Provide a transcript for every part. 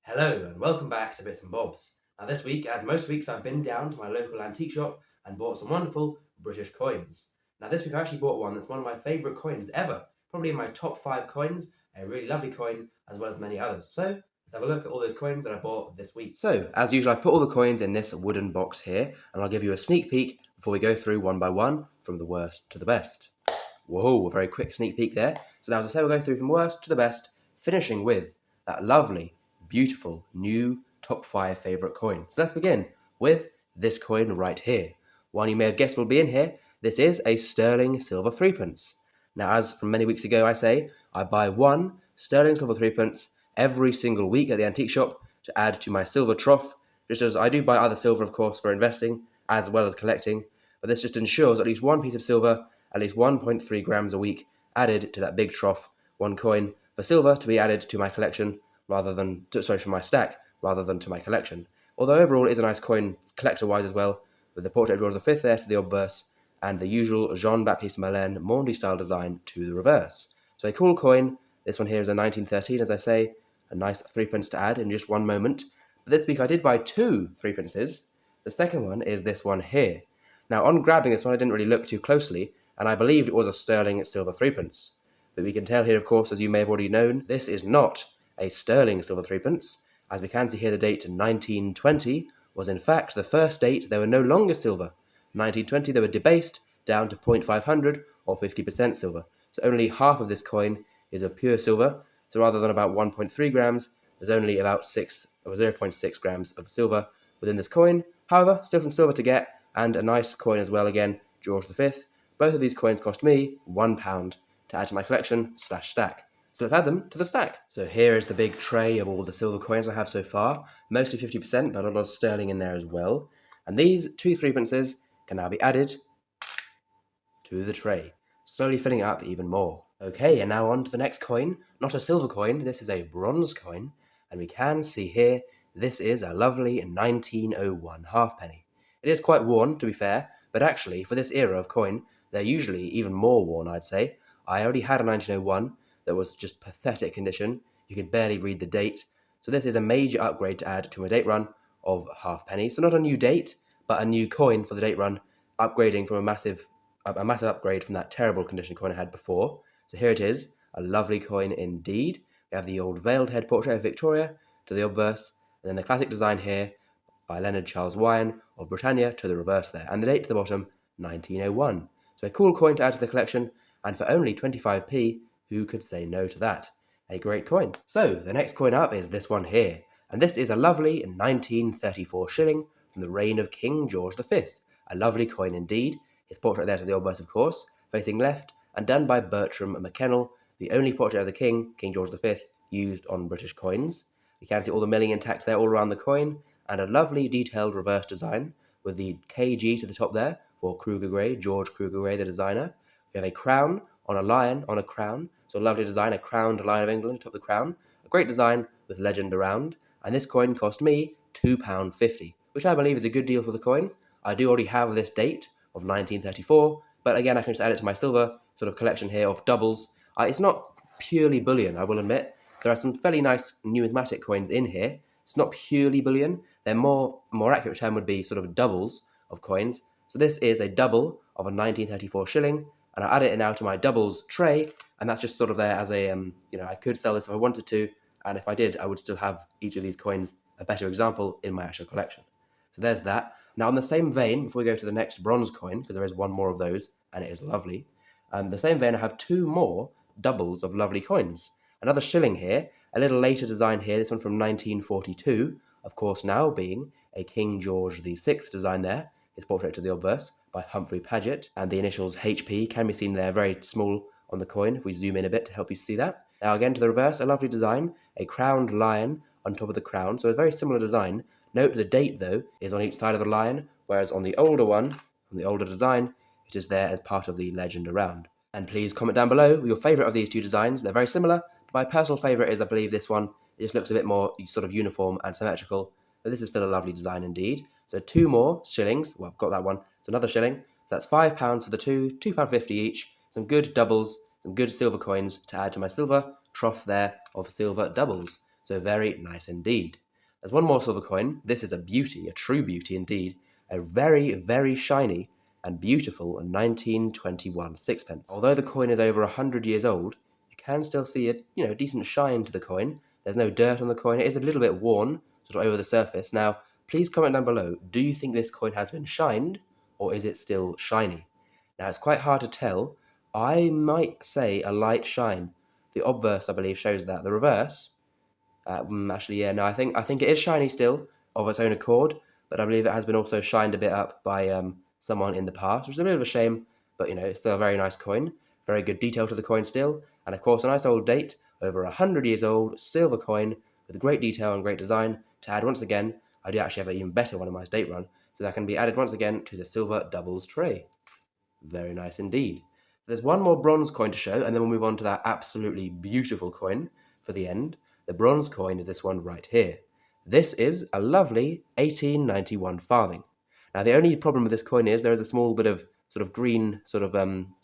Hello and welcome back to Bits and Bobs. Now this week, as most weeks, I've been down to my local antique shop and bought some wonderful British coins. Now this week I actually bought one that's one of my favourite coins ever, probably in my top 5 coins, a really lovely coin as well as many others. So let's have a look at all those coins that I bought this week. So as usual, I put all the coins in this wooden box here and I'll give you a sneak peek before we go through one by one from the worst to the best. Whoa, a very quick sneak peek there. So now as I say, we'll go through from worst to the best, finishing with that lovely beautiful new top 5 favourite coin. So let's begin with this coin right here. One you may have guessed will be in here. This is a sterling silver threepence. Now, as from many weeks ago I say, I buy one sterling silver threepence every single week at the antique shop to add to my silver trough, just as I do buy other silver, of course, for investing as well as collecting, but this just ensures at least one piece of silver, at least 1.3 grams a week added to that big trough, one coin for silver to be added to my collection for my stack rather than to my collection. Although overall it is a nice coin collector-wise as well, with the portrait of George V there to the obverse, and the usual Jean-Baptiste Malin Maundy style design to the reverse. So a cool coin. This one here is a 1913, as I say, a nice threepence to add in just one moment. But this week I did buy 2 threepences. The second one is this one here. Now on grabbing this one I didn't really look too closely, and I believed it was a sterling silver threepence. But we can tell here, of course, as you may have already known, this is not a sterling silver threepence. As we can see here, the date 1920 was in fact the first date they were no longer silver. 1920 they were debased down to 0.500 or 50% silver. So only half of this coin is of pure silver. So rather than about 1.3 grams, there's only about 0.6 grams of silver within this coin. However, still some silver to get, and a nice coin as well again, George V. Both of these coins cost me £1 to add to my collection / stack. So let's add them to the stack. So here is the big tray of all the silver coins I have so far, mostly 50%, but a lot of sterling in there as well. And these 2 threepences can now be added to the tray, slowly filling it up even more. Okay, and now on to the next coin. Not a silver coin, this is a bronze coin, and we can see here, this is a lovely 1901 halfpenny. It is quite worn, to be fair, but actually, for this era of coin, they're usually even more worn, I'd say. I already had a 1901, that was just pathetic condition. You could barely read the date. So this is a major upgrade to add to my date run of halfpenny. So not a new date, but a new coin for the date run, upgrading from a massive upgrade from that terrible condition coin I had before. So here it is, a lovely coin indeed. We have the old veiled head portrait of Victoria to the obverse, and then the classic design here by Leonard Charles Wyon of Britannia to the reverse there, and the date to the bottom, 1901. So a cool coin to add to the collection, and for only 25p, who could say no to that? A great coin. So the next coin up is this one here, and this is a lovely 1934 shilling from the reign of King George V. A lovely coin indeed. His portrait there to the obverse, of course, facing left, and done by Bertram McKennell, the only portrait of the King, King George V, used on British coins. You can see all the milling intact there all around the coin, and a lovely detailed reverse design with the KG to the top there for Kruger Gray, George Kruger Gray, the designer. We have a crown on a lion on a crown. So a lovely design, a crowned Lion of England atop the crown. A great design with legend around. And this coin cost me £2.50, which I believe is a good deal for the coin. I do already have this date of 1934, but again, I can just add it to my silver sort of collection here of doubles. It's not purely bullion, I will admit. There are some fairly nice numismatic coins in here. It's not purely bullion. They're more accurate term would be sort of doubles of coins. So this is a double of a 1934 shilling, and I add it now to my doubles tray, and that's just sort of there as a, I could sell this if I wanted to, and if I did, I would still have each of these coins, a better example, in my actual collection. So there's that. Now, in the same vein, before we go to the next bronze coin, because there is one more of those, and it is lovely, the same vein, I have 2 more doubles of lovely coins. Another shilling here, a little later design here, this one from 1942, of course now being a King George VI design there, his portrait to the obverse by Humphrey Paget, and the initials HP can be seen there very small on the coin if we zoom in a bit to help you see that. Now again to the reverse, a lovely design, a crowned lion on top of the crown, so a very similar design. Note the date though is on each side of the lion, whereas on the older one, on the older design, it is there as part of the legend around. And please comment down below your favourite of these 2 designs. They're very similar, but my personal favourite is I believe this one. It just looks a bit more sort of uniform and symmetrical, but this is still a lovely design indeed. So 2 more shillings, well I've got that one, so another shilling, so that's £5 for the 2, £2.50 each, some good doubles, some good silver coins to add to my silver trough there of silver doubles. So very nice indeed. There's one more silver coin. This is a beauty, a true beauty indeed. A very, very shiny and beautiful 1921 sixpence. Although the coin is over 100 years old, you can still see a decent shine to the coin. There's no dirt on the coin. It is a little bit worn, sort of over the surface. Now, please comment down below, do you think this coin has been shined, or is it still shiny? Now, it's quite hard to tell. I might say a light shine. The obverse, I believe, shows that. The reverse, actually, yeah, no, I think it is shiny still, of its own accord, but I believe it has been also shined a bit up by someone in the past, which is a bit of a shame, but it's still a very nice coin. Very good detail to the coin still, and of course a nice old date, over 100 years old, silver coin, with great detail and great design, to add once again. I do actually have an even better one in my date run, so that can be added once again to the silver doubles tray. Very nice indeed. There's one more bronze coin to show, and then we'll move on to that absolutely beautiful coin for the end. The bronze coin is this one right here. This is a lovely 1891 farthing. Now, the only problem with this coin is there is a small bit of sort of green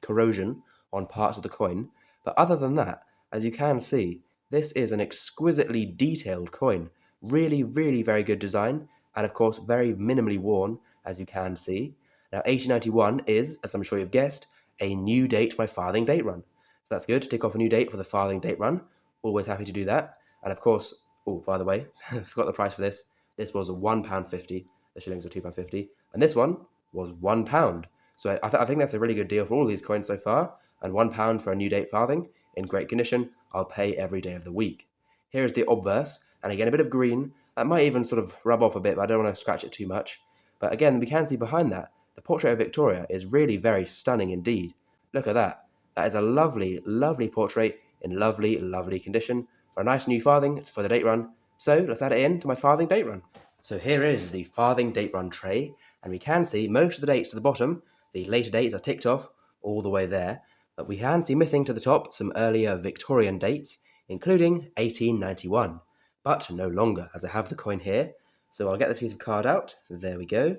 corrosion on parts of the coin. But other than that, as you can see, this is an exquisitely detailed coin. Really, really very good design, and of course, very minimally worn, as you can see. Now, 1891 is, as I'm sure you've guessed, a new date for my farthing date run. So that's good to tick off a new date for the farthing date run. Always happy to do that. And of course, oh, by the way, I forgot the price for this. This was £1.50. The shillings were £2.50. And this one was £1. So I think that's a really good deal for all these coins so far. And £1 for a new date farthing, in great condition, I'll pay every day of the week. Here is the obverse, and again, a bit of green. That might even sort of rub off a bit, but I don't want to scratch it too much. But again, we can see behind that, the portrait of Victoria is really very stunning indeed. Look at that. That is a lovely, lovely portrait in lovely, lovely condition for a nice new farthing for the date run. So let's add it in to my farthing date run. So here is the farthing date run tray, and we can see most of the dates to the bottom. The later dates are ticked off all the way there, but we can see missing to the top some earlier Victorian dates, including 1891, but no longer, as I have the coin here. So I'll get this piece of card out. There we go.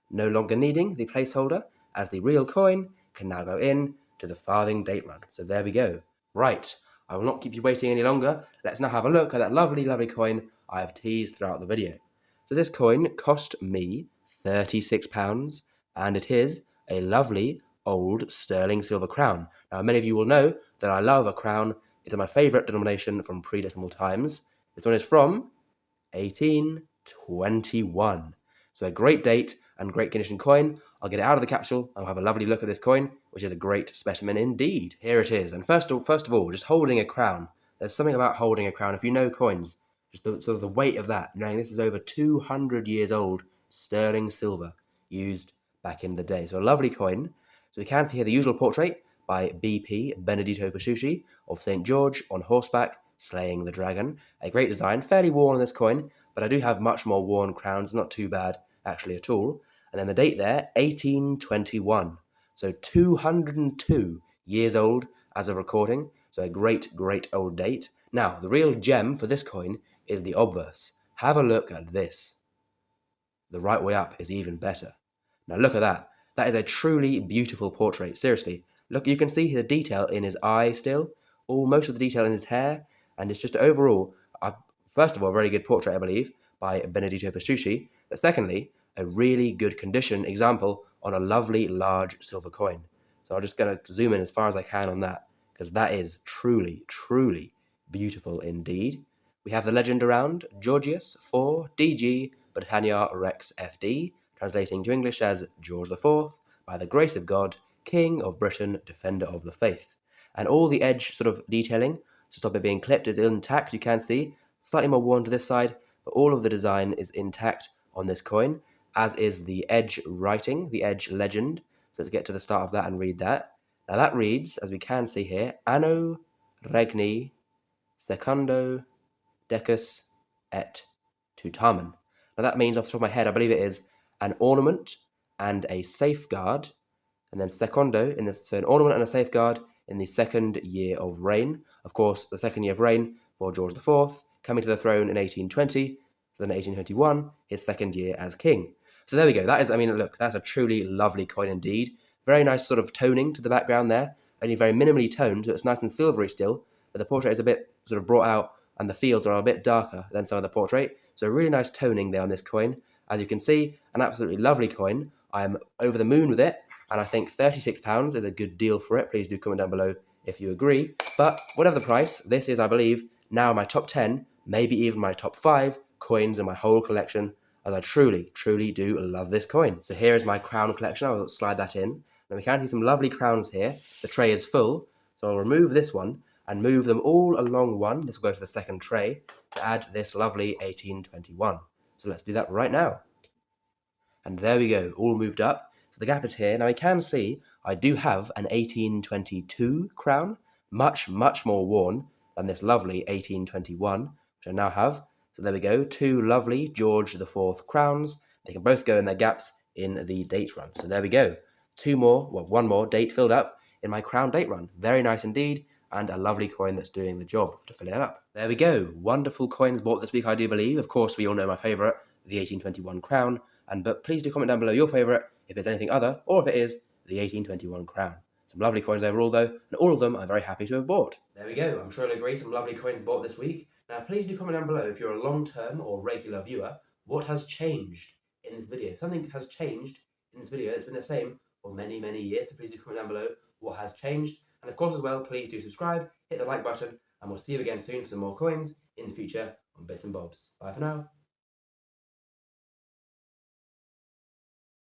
No longer needing the placeholder, as the real coin can now go in to the farthing date run. So there we go. Right, I will not keep you waiting any longer. Let's now have a look at that lovely, lovely coin I have teased throughout the video. So this coin cost me £36, and it is a lovely old sterling silver crown. Now, many of you will know that I love a crown. It's my favourite denomination from pre-decimal times. This one is from 1821. So a great date and great condition coin. I'll get it out of the capsule and I'll have a lovely look at this coin, which is a great specimen indeed. Here it is. And first of all, just holding a crown. There's something about holding a crown. If you know coins, just sort of the weight of that, knowing this is over 200 years old sterling silver used back in the day. So a lovely coin. So we can see here the usual portrait by BP Benedetto Petrucci of St. George on horseback slaying the dragon. A great design, fairly worn on this coin, but I do have much more worn crowns, not too bad actually at all. And then the date there, 1821. So 202 years old as of recording. So a great, great old date. Now, the real gem for this coin is the obverse. Have a look at this. The right way up is even better. Now look at that. That is a truly beautiful portrait. Seriously. Look, you can see the detail in his eye still. Most of the detail in his hair. And it's just overall, first of all, a very good portrait, I believe, by Benedetto Petrucci. But secondly, a really good condition example on a lovely large silver coin. So I'm just going to zoom in as far as I can on that, because that is truly, truly beautiful indeed. We have the legend around, Georgius 4 DG Britannia Rex FD, translating to English as George IV, by the grace of God, King of Britain, Defender of the Faith. And all the edge sort of detailing to stop it being clipped is intact, you can see. Slightly more worn to this side, but all of the design is intact on this coin, as is the edge writing, the edge legend. So let's get to the start of that and read that. Now that reads, as we can see here, Anno Regni Secundo Decus et Tutamen. Now that means, off the top of my head, I believe it is an ornament and a safeguard, and then secondo, so an ornament and a safeguard in the second year of reign. Of course, the second year of reign for George IV, coming to the throne in 1820, so then 1821, his second year as king. So there we go. That is, look, that's a truly lovely coin indeed. Very nice sort of toning to the background there, only very minimally toned, so it's nice and silvery still, but the portrait is a bit sort of brought out and the fields are a bit darker than some of the portrait. So really nice toning there on this coin. As you can see, an absolutely lovely coin. I am over the moon with it, and I think £36 is a good deal for it. Please do comment down below if you agree. But whatever the price, this is, I believe, now my top 10, maybe even my top 5 coins in my whole collection, as I truly, truly do love this coin. So here is my crown collection. I'll slide that in. Now we can see some lovely crowns here. The tray is full, so I'll remove this one and move them all along one. This will go to the second tray to add this lovely 1821. So let's do that right now. And there we go, all moved up. So the gap is here. Now we can see I do have an 1822 crown, much, much more worn than this lovely 1821, which I now have. So there we go, 2 lovely George IV crowns. They can both go in their gaps in the date run. So there we go, 2 more, well, 1 more date filled up in my crown date run. Very nice indeed, and a lovely coin that's doing the job to fill it up. There we go, wonderful coins bought this week, I do believe. Of course, we all know my favourite, the 1821 crown. But please do comment down below your favourite, if it's anything other, or if it is the 1821 crown. Some lovely coins overall though, and all of them I'm very happy to have bought. There we go, I'm sure you'll agree, some lovely coins bought this week. Now please do comment down below if you're a long-term or regular viewer, what has changed in this video. Something has changed in this video, it's been the same for many, many years, so please do comment down below what has changed. And of course as well, please do subscribe, hit the like button, and we'll see you again soon for some more coins in the future on Bits and Bobs. Bye for now.